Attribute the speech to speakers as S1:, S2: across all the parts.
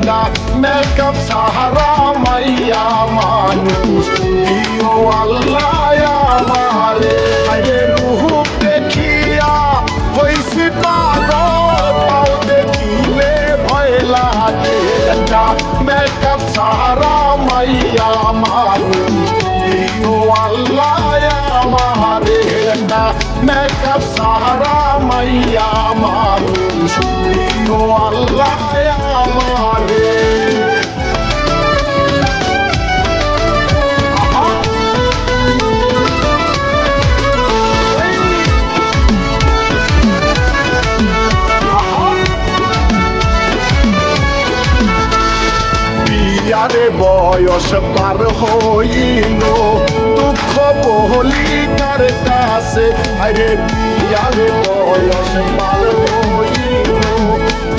S1: लगा मैं कब सहारा मैया मानूस दियो अल्लाह या मारे अरे रूह देखिया वैसे पाओ देखिले भय लागे लगा मैं कब सहारा मैया मानूस दियो अल्लाह या मारे लगा मैं कब सहारा मैया मानूस दियो अल्लाह या मारे यारे बयस पार हইলো दुख বলি কার কাছে আরে यारे बयस पार হইলো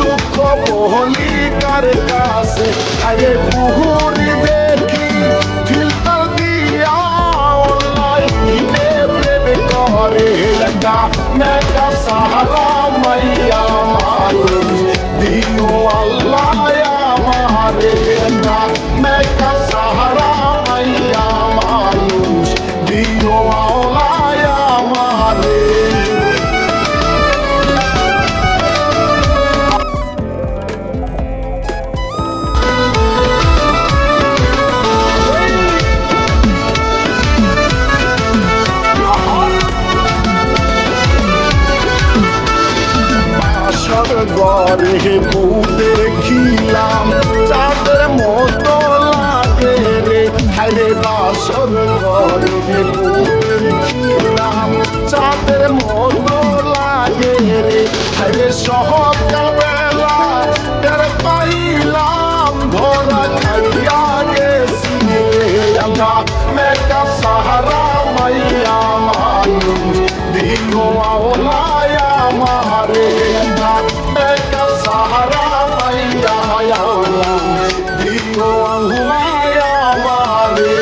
S1: दुख বলি কার কাছে আরে পুহুরি দেখি ফিল্টার দিয়া অনলাইনে প্রেম করে लगा मैं का सहारा मैया मानूस दियो अल्लाह या मारे लगा मैं का सहारा मैया मानूस दियो अल्लाह या मारे ঘরে বউ দেখিলাম চাঁদের মতো লাগে রে হায়রে বাসর ঘরে বউ দেখিলাম চাঁদের মতো লাগে রে হায়রে সকাল বেলা টের পাইলাম ধরা খাইয়া গেছি আল্লাহ মেকা সাহারা মাইয়া মানুষ দিও আল্লাহ या मारे मैं का सहारा मैया दियो अल्लाह या मारे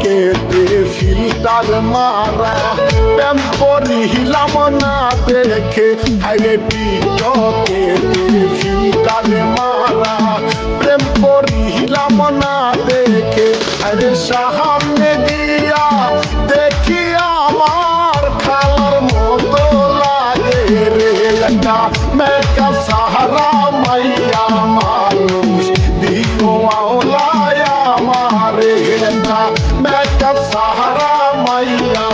S1: के फिल्टर मारा प्रेम पढ़िलाम ना देखे अरे पीटो के फिल्टर मारा प्रेम पढ़िलाम ना देखे अरे सामने दिया देखी आमार खालार मतो लागे रे लगा मैं का सहारा मैया मानुष दियो अल्लाह या मारे लगा मैं का सहारा मैया